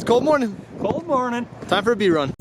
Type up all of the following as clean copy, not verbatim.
It's a cold morning. Cold morning. Time for a bee run.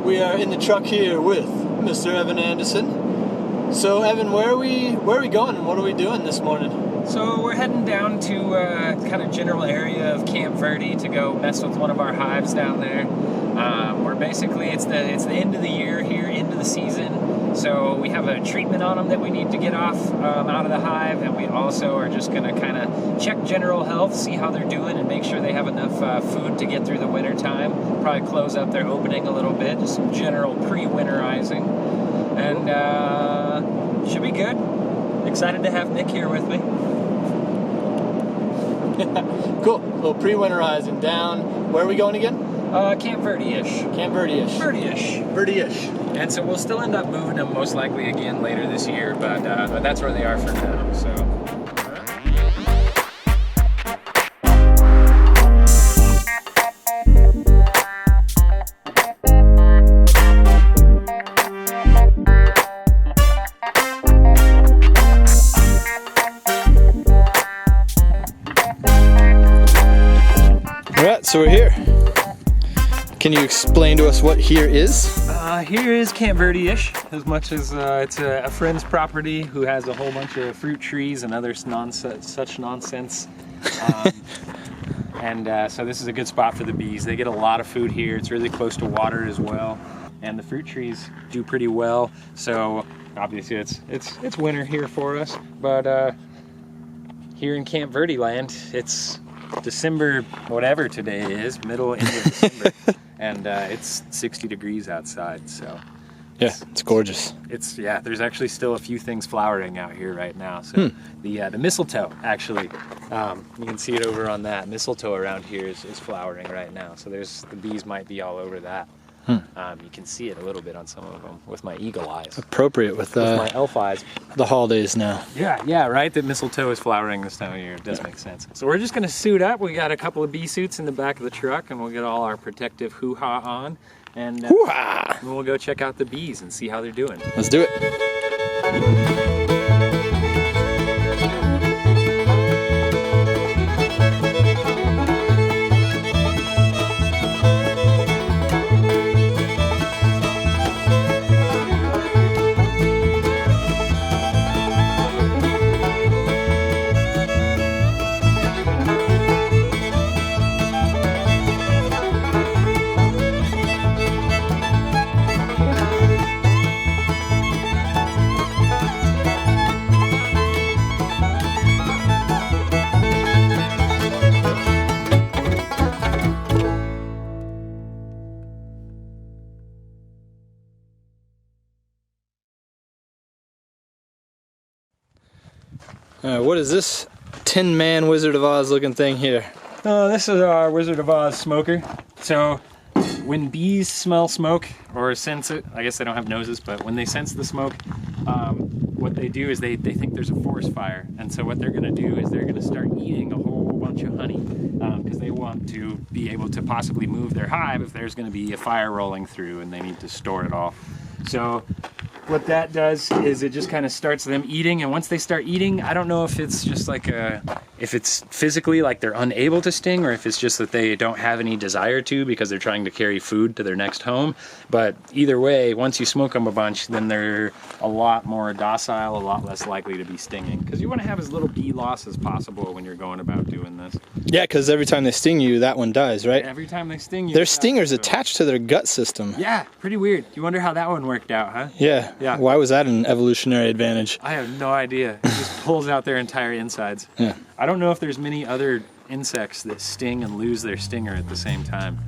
We are in the truck here with Mr. Evan Anderson. So Evan, where are we going and what are we doing this morning? So we're heading down to kind of general area of Camp Verde to go mess with one of our hives down there. We're basically, it's the end of the year here, end of the season. So we have a treatment on them that we need to get off out of the hive, and we also are just going to kind of check general health, see how they're doing, and make sure they have enough food to get through the winter time. Probably close up their opening a little bit, just some general pre-winterizing, and should be good. Excited to have Nick here with me. Cool. A little pre-winterizing down. Where are we going again? Camp Verde-ish. Camp Verde-ish. Verde-ish. Verde-ish. And so we'll still end up moving them most likely again later this year, but that's where they are for now. So. All right, so we're here. Can you explain to us what here is? Here is Camp Verde-ish, as much as it's a friend's property who has a whole bunch of fruit trees and other such nonsense. So this is a good spot for the bees. They get a lot of food here. It's really close to water as well, and the fruit trees do pretty well. So obviously it's winter here for us, but here in Camp Verde land, it's December, whatever today is, middle end of December, and it's 60 degrees outside, so yeah, it's gorgeous. There's actually still a few things flowering out here right now. So the mistletoe, actually, you can see it over on that mistletoe around here is flowering right now. So the bees might be all over that. You can see it a little bit on some of them with my eagle eyes. Appropriate with my elf eyes. The holidays now. Yeah, right? The mistletoe is flowering this time of year. It does make sense. So we're just going to suit up. We got a couple of bee suits in the back of the truck, and we'll get all our protective hoo-ha on. And we'll go check out the bees and see how they're doing. Let's do it. What is this Tin Man Wizard of Oz looking thing here? This is our Wizard of Oz smoker. So when bees smell smoke or sense it, I guess they don't have noses, but when they sense the smoke, what they do is they think there's a forest fire. And so what they're going to do is they're going to start eating a whole bunch of honey because they want to be able to possibly move their hive if there's going to be a fire rolling through and they need to store it all. So what that does is it just kind of starts them eating, and once they start eating, I don't know if it's just like if it's physically like they're unable to sting, or if it's just that they don't have any desire to because they're trying to carry food to their next home. But either way, once you smoke them a bunch, then they're a lot more docile, a lot less likely to be stinging, because you want to have as little bee loss as possible when you're going about doing this. Yeah, because every time they sting you, that one dies, right? Every time they sting you. Their stinger's attached to their gut system. Yeah, pretty weird. You wonder how that one worked out, huh? Yeah. Yeah. Why was that an evolutionary advantage? I have no idea. It just pulls out their entire insides. Yeah. I don't know if there's many other insects that sting and lose their stinger at the same time.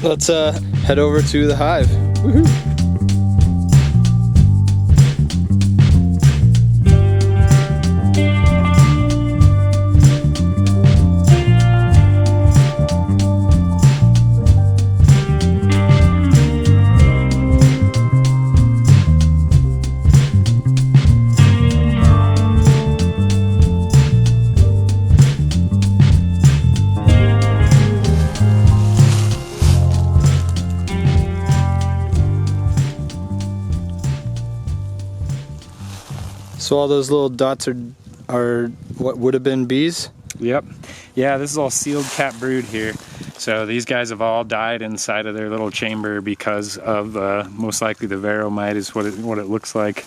Let's head over to the hive. Woohoo. So all those little dots are what would have been bees? Yep. Yeah, this is all sealed cap brood here. So these guys have all died inside of their little chamber because of most likely the varroa mite is what it looks like.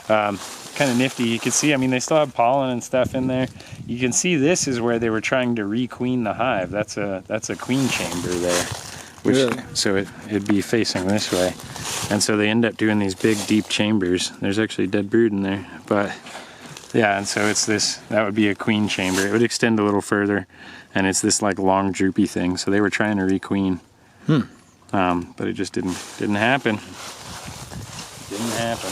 Kind of nifty. You can see, I mean, they still have pollen and stuff in there. You can see this is where they were trying to requeen the hive. That's a queen chamber there. Which, really? So it'd be facing this way. And so they end up doing these big, deep chambers. There's actually dead brood in there. But yeah, and so it's this, that would be a queen chamber. It would extend a little further, and it's this like long droopy thing. So they were trying to requeen. But it just didn't happen. Didn't happen.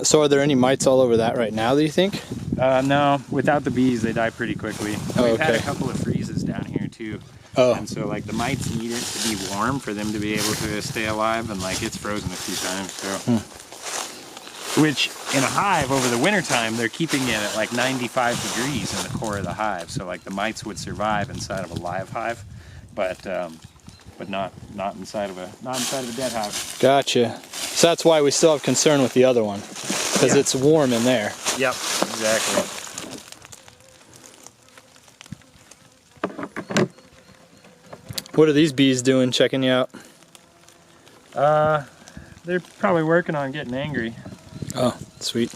So are there any mites all over that right now, do you think? No, without the bees, they die pretty quickly. Oh, We've had okay. a couple of freezes down here too. Oh. And so like the mites need it to be warm for them to be able to stay alive, and like it's frozen a few times, so. Which in a hive over the winter time, they're keeping it at like 95 degrees in the core of the hive. So like the mites would survive inside of a live hive, but not inside of a dead hive. Gotcha. So that's why we still have concern with the other one, because Yeah. it's warm in there. Yep, exactly. What are these bees doing, checking you out? They're probably working on getting angry. Oh, sweet.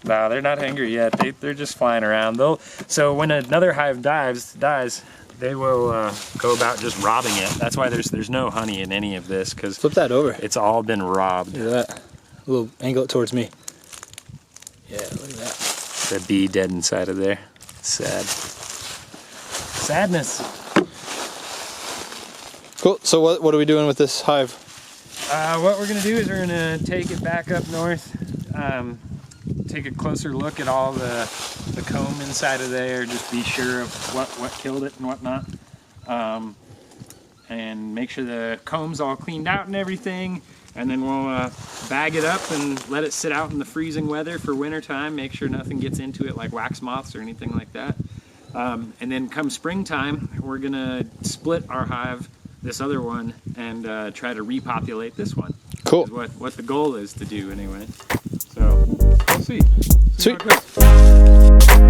No, they're not angry yet. They're just flying around. So when another hive dies, they will go about just robbing it. That's why there's no honey in any of this, because Flip that over. it's all been robbed. Look at that. A little angle it towards me. Yeah, look at that. The bee dead inside of there. Sad. Sadness. Cool. So what are we doing with this hive? What we're gonna do is we're gonna take it back up north, take a closer look at all the comb inside of there, just be sure of what killed it and whatnot, and make sure the comb's all cleaned out and everything, and then we'll bag it up and let it sit out in the freezing weather for winter time, make sure nothing gets into it like wax moths or anything like that, and then come springtime we're gonna split our hive, this other one, and try to repopulate this one. Cool. Is what the goal is to do anyway. So we'll see. Sweet. How it goes.